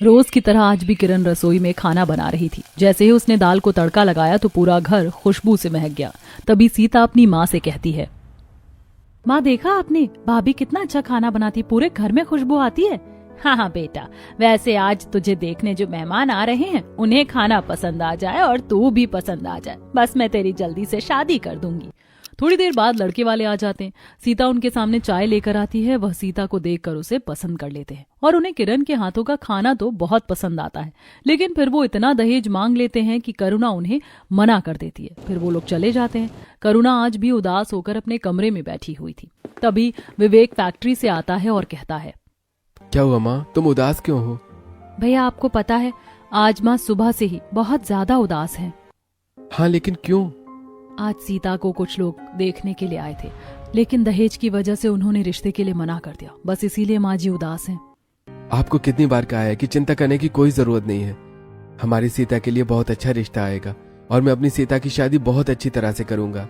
रोज की तरह आज भी किरण रसोई में खाना बना रही थी। जैसे ही उसने दाल को तड़का लगाया तो पूरा घर खुशबू से महक गया। तभी सीता अपनी माँ से कहती है, माँ देखा आपने, भाभी कितना अच्छा खाना बनाती, पूरे घर में खुशबू आती है। हाँ हाँ बेटा, वैसे आज तुझे देखने जो मेहमान आ रहे हैं उन्हें खाना पसंद आ जाए और तू भी पसंद आ जाए, बस मैं तेरी जल्दी से शादी कर दूंगी। थोड़ी देर बाद लड़के वाले आ जाते हैं। सीता उनके सामने चाय लेकर आती है। वह सीता को देखकर उसे पसंद कर लेते हैं और उन्हें किरण के हाथों का खाना तो बहुत पसंद आता है, लेकिन फिर वो इतना दहेज मांग लेते हैं कि करुणा उन्हें मना कर देती है। फिर वो लोग चले जाते हैं। करुणा आज भी उदास होकर अपने कमरे में बैठी हुई थी। तभी विवेक फैक्ट्री से आता है और कहता है, क्या हुआ माँ, तुम उदास क्यों हो? भैया आपको पता है आज माँ सुबह से ही बहुत ज्यादा उदास है। हाँ लेकिन क्यों? आज सीता को कुछ लोग देखने के लिए आए थे, लेकिन दहेज की वजह से उन्होंने रिश्ते के लिए मना कर दिया, बस इसीलिए माँ जी उदास हैं। आपको कितनी बार कहा है कि चिंता करने की कोई जरूरत नहीं है। हमारी सीता के लिए बहुत अच्छा रिश्ता आएगा और मैं अपनी सीता की शादी बहुत अच्छी तरह से करूंगा।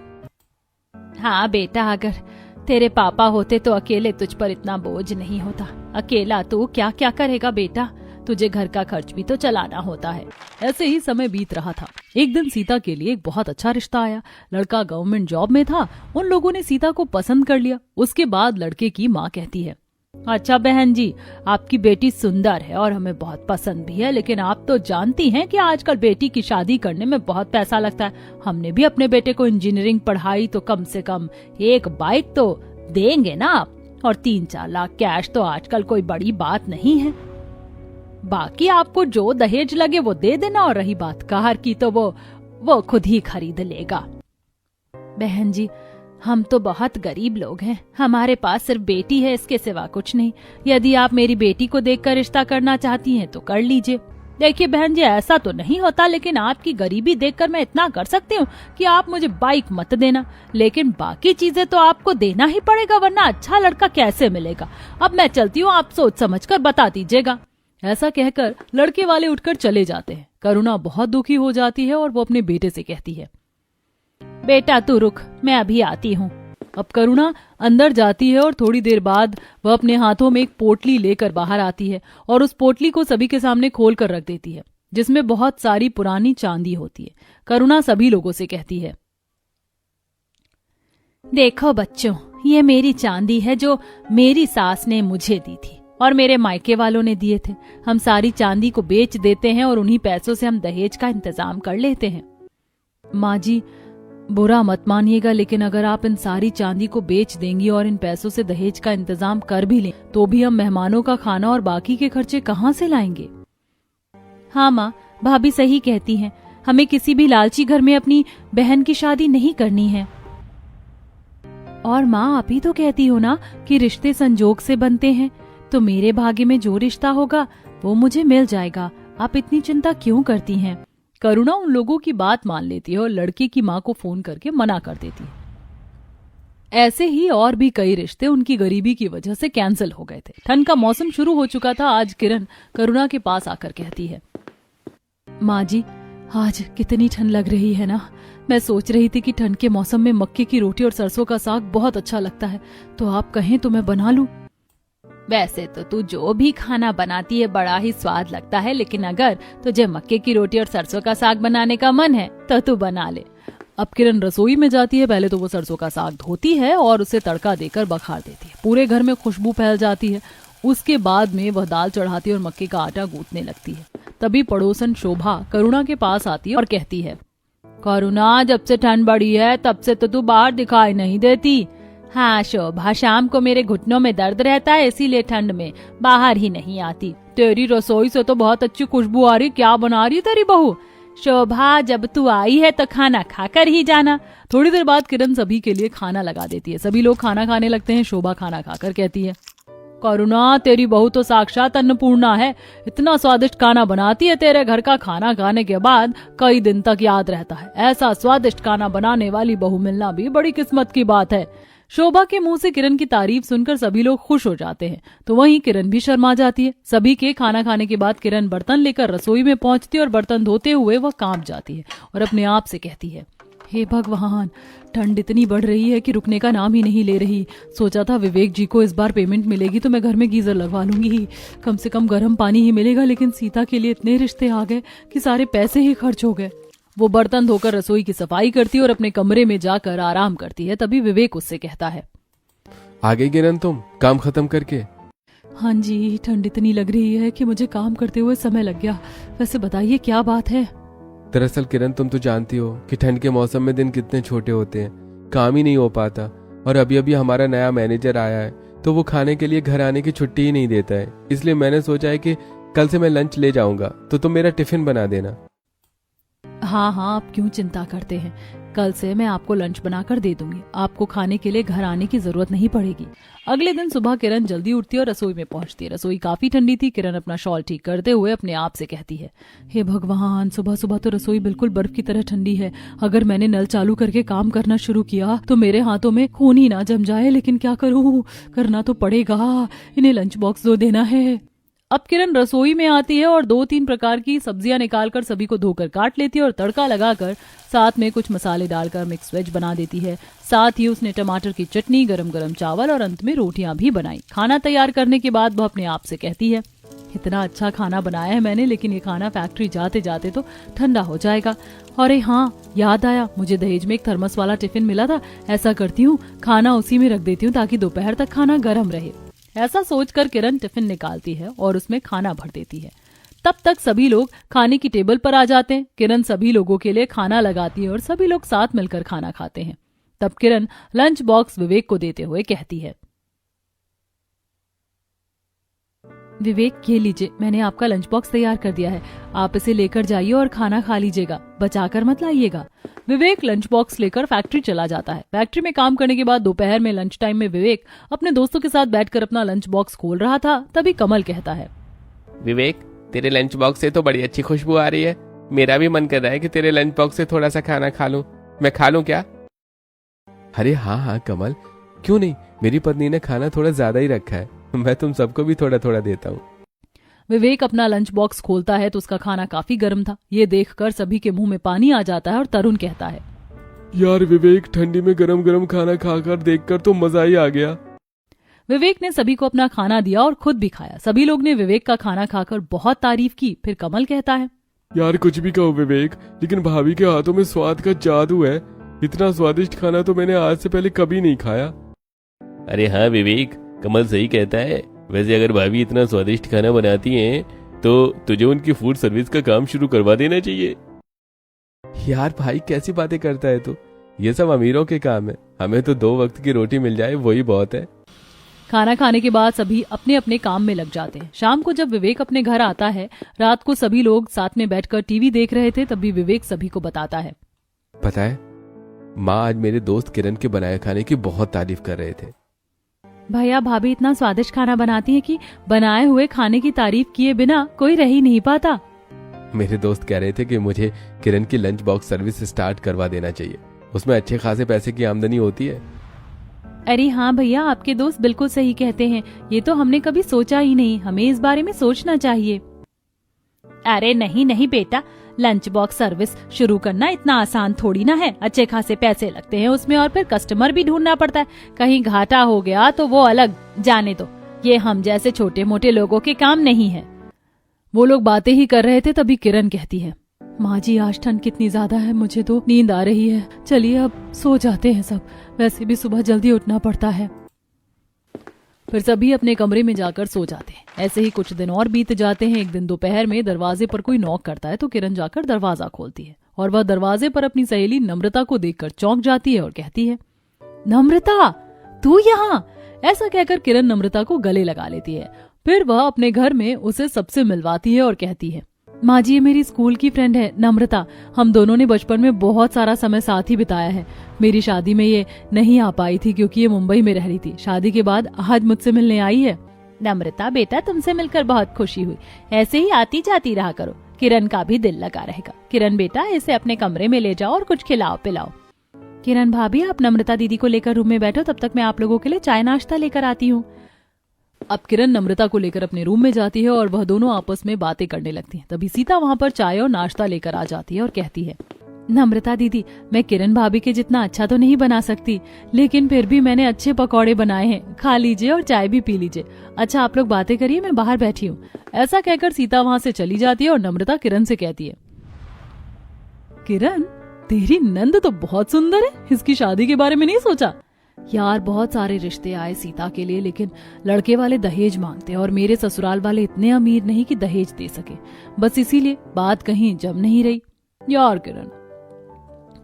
हाँ बेटा, अगर तेरे पापा होते तो अकेले तुझ पर इतना बोझ नहीं होता। अकेला तू क्या क्या करेगा बेटा, तुझे घर का खर्च भी तो चलाना होता है। ऐसे ही समय बीत रहा था। एक दिन सीता के लिए एक बहुत अच्छा रिश्ता आया। लड़का गवर्नमेंट जॉब में था। उन लोगों ने सीता को पसंद कर लिया। उसके बाद लड़के की माँ कहती है, अच्छा बहन जी, आपकी बेटी सुंदर है और हमें बहुत पसंद भी है, लेकिन आप तो जानती हैं कि आजकल बेटी की शादी करने में बहुत पैसा लगता है। हमने भी अपने बेटे को इंजीनियरिंग पढ़ाई तो कम से कम एक बाइक तो देंगे ना आप, और 3-4 लाख कैश तो आजकल कोई बड़ी बात नहीं है। बाकी आपको जो दहेज लगे वो दे देना, और रही बात कार की तो वो खुद ही खरीद लेगा। बहन जी, हम तो बहुत गरीब लोग हैं, हमारे पास सिर्फ बेटी है, इसके सिवा कुछ नहीं। यदि आप मेरी बेटी को देखकर रिश्ता करना चाहती हैं तो कर लीजिए। देखिए बहन जी, ऐसा तो नहीं होता, लेकिन आपकी गरीबी देखकर मैं इतना कर सकती हूँ कि आप मुझे बाइक मत देना, लेकिन बाकी चीजें तो आपको देना ही पड़ेगा, वरना अच्छा लड़का कैसे मिलेगा। अब मैं चलती हूँ, आप सोच समझकर बता दीजिएगा। ऐसा कहकर लड़के वाले उठकर चले जाते हैं। करुणा बहुत दुखी हो जाती है और वो अपने बेटे से कहती है, बेटा तू रुक, मैं अभी आती हूँ। अब करुणा अंदर जाती है और थोड़ी देर बाद वह अपने हाथों में एक पोटली लेकर बाहर आती है और उस पोटली को सभी के सामने खोल कर रख देती है, जिसमें बहुत सारी पुरानी चांदी होती है। करुणा सभी लोगों से कहती है, देखो बच्चों, ये मेरी चांदी है जो मेरी सास ने मुझे दी थी और मेरे मायके वालों ने दिए थे। हम सारी चांदी को बेच देते हैं और उन्हीं पैसों से हम दहेज का इंतजाम कर लेते हैं। माँ जी, बुरा मत मानिएगा, लेकिन अगर आप इन सारी चांदी को बेच देंगी और इन पैसों से दहेज का इंतजाम कर भी लें तो भी हम मेहमानों का खाना और बाकी के खर्चे कहाँ से लाएंगे? हाँ माँ, भाभी सही कहती हैं, हमें किसी भी लालची घर में अपनी बहन की शादी नहीं करनी है। और माँ, आप ही तो कहती हो ना कि रिश्ते संजोग से बनते हैं, तो मेरे भाग्य में जो रिश्ता होगा वो मुझे मिल जाएगा। आप इतनी चिंता क्यों करती हैं? करुणा उन लोगों की बात मान लेती है और लड़के की माँ को फोन करके मना कर देती है। ऐसे ही और भी कई रिश्ते उनकी गरीबी की वजह से कैंसिल हो गए थे। ठंड का मौसम शुरू हो चुका था। आज किरण करुणा के पास आकर कहती है, माँ जी, आज कितनी ठंड लग रही है ना। मैं सोच रही थी कि ठंड के मौसम में मक्के की रोटी और सरसों का साग बहुत अच्छा लगता है, तो आप कहें तो मैं बना लूं। वैसे तो तू जो भी खाना बनाती है बड़ा ही स्वाद लगता है, लेकिन अगर तुझे मक्के की रोटी और सरसों का साग बनाने का मन है तो तू बना ले। अब किरण रसोई में जाती है। पहले तो वो सरसों का साग धोती है और उसे तड़का देकर बघार देती है। पूरे घर में खुशबू फैल जाती है। उसके बाद में वह दाल चढ़ाती है और मक्के का आटा गूंथने लगती है। तभी पड़ोसन शोभा करुणा के पास आती है और कहती है, करुणा, जब से ठंड बढ़ी है तब से तो तू बाहर दिखाई नहीं देती। हाँ शोभा, शाम को मेरे घुटनों में दर्द रहता है, इसीलिए ठंड में बाहर ही नहीं आती। तेरी रसोई से तो बहुत अच्छी खुशबू आ रही, क्या बना रही तेरी बहू? शोभा, जब तू आई है तो खाना खाकर ही जाना। थोड़ी देर बाद किरण सभी के लिए खाना लगा देती है। सभी लोग खाना खाने लगते हैं। शोभा खाना खाकर कहती है, करुणा, तेरी बहू तो साक्षात अन्नपूर्णा है। इतना स्वादिष्ट खाना बनाती है, तेरे घर का खाना खाने के बाद कई दिन तक याद रहता है। ऐसा स्वादिष्ट खाना बनाने वाली बहू मिलना भी बड़ी किस्मत की बात है। शोभा के मुंह से किरण की तारीफ सुनकर सभी लोग खुश हो जाते हैं, तो वहीं किरण भी शर्मा जाती है। सभी के खाना खाने के बाद किरण बर्तन लेकर रसोई में पहुंचती है और बर्तन धोते हुए वह कांप जाती है और अपने आप से कहती है, हे भगवान, ठंड इतनी बढ़ रही है कि रुकने का नाम ही नहीं ले रही। सोचा था विवेक जी को इस बार पेमेंट मिलेगी तो मैं घर में गीजर लगवा लूंगी, कम से कम गर्म पानी ही मिलेगा, लेकिन सीता के लिए इतने रिश्ते आ गए कि सारे पैसे ही खर्च हो गए। वो बर्तन धोकर रसोई की सफाई करती है और अपने कमरे में जाकर आराम करती है। तभी विवेक उससे कहता है, आ गई किरण तुम काम खत्म करके? हाँ जी, ठंड इतनी लग रही है कि मुझे काम करते हुए समय लग गया। वैसे बताइए क्या बात है? दरअसल किरण तुम तो जानती हो कि ठंड के मौसम में दिन कितने छोटे होते हैं, काम ही नहीं हो पाता। और अभी अभी हमारा नया मैनेजर आया है तो वो खाने के लिए घर आने की छुट्टी ही नहीं देता है। इसलिए मैंने सोचा है कि कल से मैं लंच ले जाऊंगा तो तुम मेरा टिफिन बना देना। हाँ हाँ, आप क्यों चिंता करते हैं, कल से मैं आपको लंच बनाकर दे दूंगी। आपको खाने के लिए घर आने की जरूरत नहीं पड़ेगी। अगले दिन सुबह किरण जल्दी उठती है और रसोई में पहुंचती है। रसोई काफी ठंडी थी। किरण अपना शॉल ठीक करते हुए अपने आप से कहती है, हे भगवान, सुबह सुबह तो रसोई बिल्कुल बर्फ की तरह ठंडी है। अगर मैंने नल चालू करके काम करना शुरू किया तो मेरे हाथों में खून ही ना जम जाए, लेकिन क्या करूं, करना तो पड़ेगा। इन्हें लंच बॉक्स दो देना है। अब किरण रसोई में आती है और 2-3 प्रकार की सब्जियां निकालकर सभी को धोकर काट लेती है और तड़का लगाकर साथ में कुछ मसाले डालकर मिक्स वेज बना देती है। साथ ही उसने टमाटर की चटनी, गरम गरम चावल और अंत में रोटियां भी बनाई। खाना तैयार करने के बाद वह अपने आप से कहती है, इतना अच्छा खाना बनाया है मैंने, लेकिन ये खाना फैक्ट्री जाते जाते तो ठंडा हो जाएगा। अरे हाँ, याद आया, मुझे दहेज में एक थर्मस वाला टिफिन मिला था। ऐसा करती हूँ, खाना उसी में रख देती हूँ ताकि दोपहर तक खाना गर्म रहे। ऐसा सोचकर किरण टिफिन निकालती है और उसमें खाना भर देती है। तब तक सभी लोग खाने की टेबल पर आ जाते हैं। किरण सभी लोगों के लिए खाना लगाती है और सभी लोग साथ मिलकर खाना खाते हैं। तब किरण लंच बॉक्स विवेक को देते हुए कहती है, विवेक, ये लीजिए, मैंने आपका लंच बॉक्स तैयार कर दिया है। आप इसे लेकर जाइए और खाना खा लीजिएगा, बचाकर मत लाइएगा। विवेक लंच बॉक्स लेकर फैक्ट्री चला जाता है। फैक्ट्री में काम करने के बाद दोपहर में लंच टाइम में विवेक अपने दोस्तों के साथ बैठकर अपना लंच बॉक्स खोल रहा था। तभी कमल कहता है, विवेक, तेरे लंच बॉक्स से तो बड़ी अच्छी खुशबू आ रही है। मेरा भी मन कर रहा है कि तेरे लंच बॉक्स से थोड़ा सा खाना खा लूं। मैं खा लूं क्या? अरे हाँ हाँ कमल, क्यों नहीं, मेरी पत्नी ने खाना थोड़ा ज्यादा ही रखा है, मैं तुम सबको भी थोड़ा थोड़ा देता हूँ। विवेक अपना लंच बॉक्स खोलता है तो उसका खाना काफी गर्म था। ये देखकर सभी के मुंह में पानी आ जाता है और तरुण कहता है, यार विवेक, ठंडी में गरम गरम खाना खाकर देखकर तो मजा ही आ गया। विवेक ने सभी को अपना खाना दिया और खुद भी खाया। सभी लोग ने विवेक का खाना खाकर बहुत तारीफ की। फिर कमल कहता है, यार कुछ भी कहो विवेक, लेकिन भाभी के हाथों में स्वाद का जादू है। इतना स्वादिष्ट खाना तो मैंने आज से पहले कभी नहीं खाया। अरे हाँ विवेक, कमल सही कहता है। वैसे अगर भाभी इतना स्वादिष्ट खाना बनाती हैं तो तुझे उनकी फूड सर्विस का काम शुरू करवा देना चाहिए। यार भाई, कैसी बातें करता है तू, ये सब अमीरों के काम है। हमें तो 2 वक्त की रोटी मिल जाए वही बहुत है। खाना खाने के बाद सभी अपने अपने काम में लग जाते हैं। शाम को जब विवेक अपने घर आता है, रात को सभी लोग साथ में बैठकर टीवी देख रहे थे, तभी विवेक सभी को बताता है, पता है, माँ आज मेरे दोस्त किरण के बनाए खाने की बहुत तारीफ कर रहे थे। भैया, भाभी इतना स्वादिष्ट खाना बनाती है कि बनाए हुए खाने की तारीफ किए बिना कोई रह ही नहीं पाता। मेरे दोस्त कह रहे थे कि मुझे किरण की लंच बॉक्स सर्विस स्टार्ट करवा देना चाहिए, उसमें अच्छे खासे पैसे की आमदनी होती है। अरे हाँ भैया, आपके दोस्त बिल्कुल सही कहते हैं। ये तो हमने कभी सोचा ही नहीं, हमें इस बारे में सोचना चाहिए। अरे नहीं नहीं बेटा, लंच बॉक्स सर्विस शुरू करना इतना आसान थोड़ी ना है। अच्छे खासे पैसे लगते हैं उसमें और फिर कस्टमर भी ढूंढना पड़ता है। कहीं घाटा हो गया तो वो अलग, जाने दो, ये हम जैसे छोटे मोटे लोगों के काम नहीं है। वो लोग बातें ही कर रहे थे, तभी किरण कहती है, माँ जी आज ठंड कितनी ज्यादा है, मुझे तो नींद आ रही है। चलिए अब सो जाते हैं सब, वैसे भी सुबह जल्दी उठना पड़ता है। फिर सभी अपने कमरे में जाकर सो जाते हैं। ऐसे ही कुछ दिन और बीत जाते हैं। एक दिन दोपहर में दरवाजे पर कोई नॉक करता है तो किरण जाकर दरवाजा खोलती है और वह दरवाजे पर अपनी सहेली नम्रता को देखकर चौंक जाती है और कहती है, नम्रता, तू यहाँ? ऐसा कहकर किरण नम्रता को गले लगा लेती है। फिर वह अपने घर में उसे सबसे मिलवाती है और कहती है, माँ जी, ये मेरी स्कूल की फ्रेंड है नम्रता। हम दोनों ने बचपन में बहुत सारा समय साथ ही बिताया है। मेरी शादी में ये नहीं आ पाई थी क्योंकि ये मुंबई में रह रही थी। शादी के बाद आज मुझसे मिलने आई है। नम्रता बेटा, तुमसे मिलकर बहुत खुशी हुई। ऐसे ही आती जाती रहा करो, किरण का भी दिल लगा रहेगा। किरण बेटा, इसे अपने कमरे में ले जाओ और कुछ खिलाओ पिलाओ। किरण भाभी, आप नम्रता दीदी को लेकर रूम में बैठो, तब तक मैं आप लोगों के लिए चाय नाश्ता लेकर आती हूँ। अब किरण नम्रता को लेकर अपने रूम में जाती है और वह दोनों आपस में बातें करने लगती हैं। तभी सीता वहां पर चाय और नाश्ता लेकर आ जाती है और कहती है, नम्रता दीदी, मैं किरण भाभी के जितना अच्छा तो नहीं बना सकती, लेकिन फिर भी मैंने अच्छे पकौड़े बनाए हैं, खा लीजिए और चाय भी पी लीजिए। अच्छा आप लोग बातें करिए, मैं बाहर बैठी हूँ। ऐसा कहकर सीता वहाँ से चली जाती है और नम्रता किरण से कहती है, किरण तेरी नंद तो बहुत सुंदर है, इसकी शादी के बारे में नहीं सोचा? यार बहुत सारे रिश्ते आए सीता के लिए, लेकिन लड़के वाले दहेज मांगते और मेरे ससुराल वाले इतने अमीर नहीं कि दहेज दे सके, बस इसीलिए बात कहीं जम नहीं रही। यार किरण,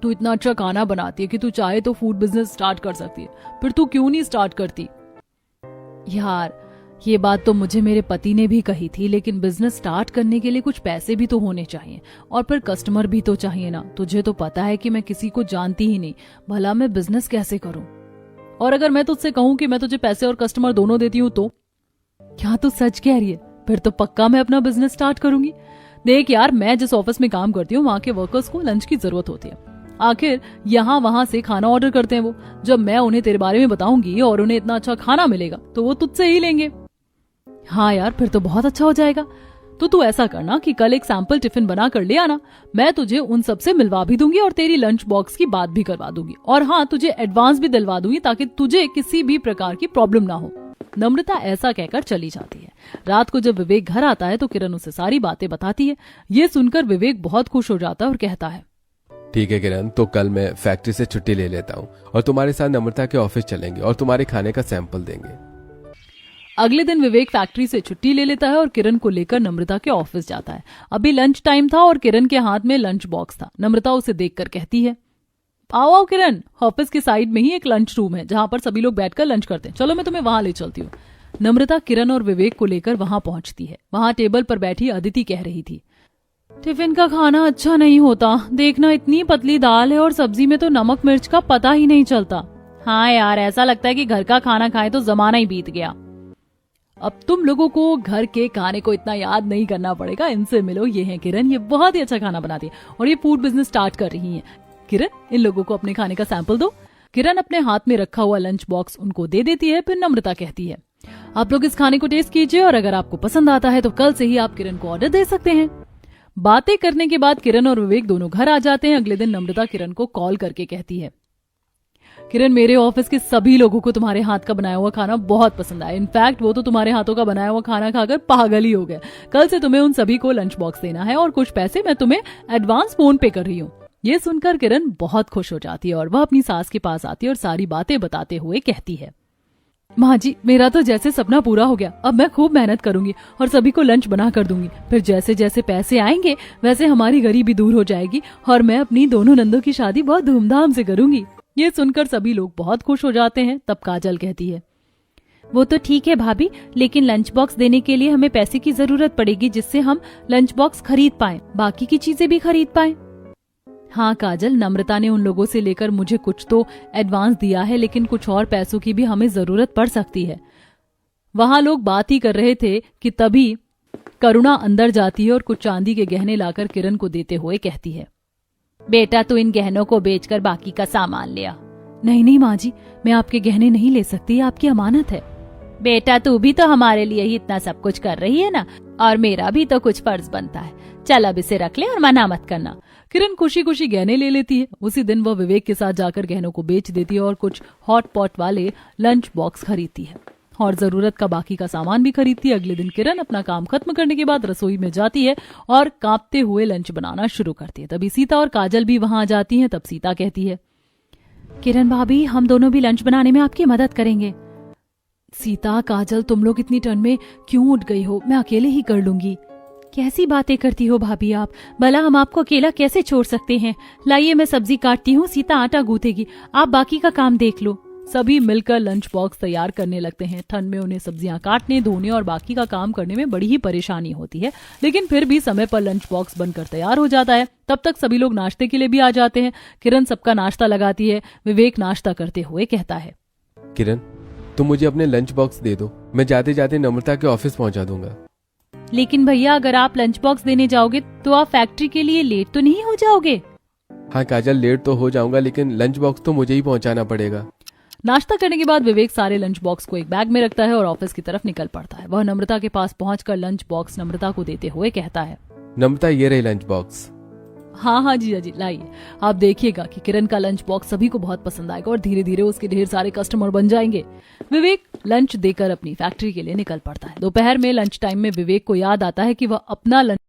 तू इतना अच्छा खाना बनाती है कि तू चाहे तो फूड बिजनेस स्टार्ट कर सकती है, फिर तू क्यों नहीं स्टार्ट करती? यार ये बात तो मुझे मेरे पति ने भी कही थी, लेकिन बिजनेस स्टार्ट करने के लिए कुछ पैसे भी तो होने चाहिए और फिर कस्टमर भी तो चाहिए ना। तुझे तो पता है कि मैं किसी को जानती ही नहीं, भला मैं बिजनेस कैसे करूं? और अगर मैं तुझसे कहूं कि मैं तुझे पैसे और कस्टमर दोनों देती हूं तो? क्या तू सच कह रही है? फिर तो पक्का मैं अपना बिजनेस स्टार्ट करूंगी। देख यार, मैं जिस ऑफिस में काम करती हूँ वहां के वर्कर्स को लंच की जरूरत होती है। आखिर यहाँ वहां से खाना ऑर्डर करते हैं वो। जब मैं उन्हें तेरे बारे में बताऊंगी और उन्हें इतना अच्छा खाना मिलेगा तो वो तुझसे ही लेंगे। हाँ यार, फिर तो बहुत अच्छा हो जाएगा। तो तू ऐसा करना कि कल एक सैंपल टिफिन बना कर ले आना, मैं तुझे उन सब से मिलवा भी दूंगी और तेरी लंच बॉक्स की बात भी करवा दूंगी, और हाँ तुझे एडवांस भी दिलवा दूंगी ताकि तुझे किसी भी प्रकार की प्रॉब्लम ना हो। नम्रता ऐसा कहकर चली जाती है। रात को जब विवेक घर आता है तो किरण उसे सारी बातें बताती है। ये सुनकर विवेक बहुत खुश हो जाता है और कहता है, ठीक है किरण, तो कल मैं फैक्ट्री से छुट्टी ले लेता हूँ और तुम्हारे साथ नम्रता के ऑफिस चलेंगे और तुम्हारे खाने का सैंपल देंगे। अगले दिन विवेक फैक्ट्री से छुट्टी ले लेता है और किरण को लेकर नम्रता के ऑफिस जाता है। अभी लंच टाइम था और किरण के हाथ में लंच बॉक्स था। नम्रता उसे देखकर कहती है, आओ आओ किरण, ऑफिस के साइड में ही एक लंच रूम है जहां पर सभी लोग बैठकर लंच करते हैं, चलो मैं तुम्हें वहां ले चलती हूँ। नम्रता किरण और विवेक को लेकर वहां पहुंचती है। वहां टेबल पर बैठी अदिति कह रही थी, टिफिन का खाना अच्छा नहीं होता, देखना इतनी पतली दाल है और सब्जी में तो नमक मिर्च का पता ही नहीं चलता। हाँ यार, ऐसा लगता है कि घर का खाना खाए तो जमाना ही बीत गया। अब तुम लोगों को घर के खाने को इतना याद नहीं करना पड़ेगा, इनसे मिलो, ये है किरण, ये बहुत ही अच्छा खाना बनाती है और ये फूड बिजनेस स्टार्ट कर रही है। किरण, इन लोगों को अपने खाने का सैंपल दो। किरण अपने हाथ में रखा हुआ लंच बॉक्स उनको दे देती है। फिर नम्रता कहती है, आप लोग इस खाने को टेस्ट कीजिए और अगर आपको पसंद आता है तो कल से ही आप किरण को ऑर्डर दे सकते हैं। बातें करने के बाद किरण और विवेक दोनों घर आ जाते हैं। अगले दिन नम्रता किरण को कॉल करके कहती है, किरण मेरे ऑफिस के सभी लोगों को तुम्हारे हाथ का बनाया हुआ खाना बहुत पसंद आया। इनफैक्ट वो तो तुम्हारे हाथों का बनाया हुआ खाना खाकर पागल ही हो गए। कल से तुम्हें उन सभी को लंच बॉक्स देना है और कुछ पैसे मैं तुम्हें एडवांस फोन पे कर रही हूँ। ये सुनकर किरण बहुत खुश हो जाती है और वह अपनी सास के पास आती है और सारी बातें बताते हुए कहती है, माँ जी, मेरा तो जैसे सपना पूरा हो गया। अब मैं खूब मेहनत करूंगी और सभी को लंच बना कर दूंगी। फिर जैसे जैसे पैसे आएंगे वैसे हमारी गरीबी दूर हो जाएगी और मैं अपनी दोनों नंदों की शादी बहुत धूमधाम से करूंगी। ये सुनकर सभी लोग बहुत खुश हो जाते हैं। तब काजल कहती है, वो तो ठीक है भाभी, लेकिन लंच बॉक्स देने के लिए हमें पैसे की जरूरत पड़ेगी जिससे हम लंच बॉक्स खरीद पाएं, बाकी की चीजें भी खरीद पाएं। हाँ काजल, नम्रता ने उन लोगों से लेकर मुझे कुछ तो एडवांस दिया है, लेकिन कुछ और पैसों की भी हमें जरूरत पड़ सकती है। वहां लोग बात ही कर रहे थे कि तभी करुणा अंदर जाती है और कुछ चांदी के गहने लाकर किरण को देते हुए कहती है, बेटा तू इन गहनों को बेचकर बाकी का सामान ले आ। नहीं नहीं माँ जी, मैं आपके गहने नहीं ले सकती, आपकी अमानत है। बेटा तू भी तो हमारे लिए ही इतना सब कुछ कर रही है ना, और मेरा भी तो कुछ फर्ज बनता है। चल अब इसे रख ले और मना मत करना। किरण खुशी खुशी गहने ले लेती है। उसी दिन वह विवेक के साथ जाकर गहनों को बेच देती है और कुछ हॉट पॉट वाले लंच बॉक्स खरीदती है और जरूरत का बाकी का सामान भी खरीदती है। अगले दिन किरण अपना काम खत्म करने के बाद रसोई में जाती है और कांपते हुए लंच बनाना शुरू करती है। तभी सीता और काजल भी वहां आ जाती हैं। तब सीता कहती है, किरण भाभी, हम दोनों भी लंच बनाने में आपकी मदद करेंगे। सीता, काजल, तुम लोग इतनी ठंड में क्यों उठ गई हो? मैं अकेले ही कर लूंगी। कैसी बातें करती हो भाभी आप, भला हम आपको अकेला कैसे छोड़ सकते हैं? लाइए मैं सब्जी काटती हूँ, सीता आटा गूंथेगी, आप बाकी का काम देख लो। सभी मिलकर लंच बॉक्स तैयार करने लगते हैं। ठंड में उन्हें सब्जियां काटने, धोने और बाकी का काम करने में बड़ी ही परेशानी होती है, लेकिन फिर भी समय पर लंच बॉक्स बनकर तैयार हो जाता है। तब तक सभी लोग नाश्ते के लिए भी आ जाते हैं। किरण सबका नाश्ता लगाती है। विवेक नाश्ता करते हुए कहता है, किरण तुम मुझे अपने लंच बॉक्स दे दो, मैं जाते जाते नम्रता के ऑफिस पहुंचा दूंगा। लेकिन भैया, अगर आप लंच बॉक्स देने जाओगे तो आप फैक्ट्री के लिए लेट तो नहीं हो जाओगे? हाँ काजल, लेट तो हो जाऊंगा, लेकिन लंच बॉक्स तो मुझे ही पहुंचाना पड़ेगा। नाश्ता करने के बाद विवेक सारे लंच बॉक्स को एक बैग में रखता है और ऑफिस की तरफ निकल पड़ता है। वह नम्रता के पास पहुंचकर लंच बॉक्स नम्रता को देते हुए कहता है, नम्रता ये रही लंच बॉक्स। हाँ हाँ जीजा जी लाइए। आप देखिएगा कि किरण का लंच बॉक्स सभी को बहुत पसंद आएगा और धीरे धीरे उसके ढेर सारे कस्टमर बन जाएंगे। विवेक लंच देकर अपनी फैक्ट्री के लिए निकल पड़ता है। दोपहर में लंच टाइम में विवेक को याद आता है कि वह अपना लंच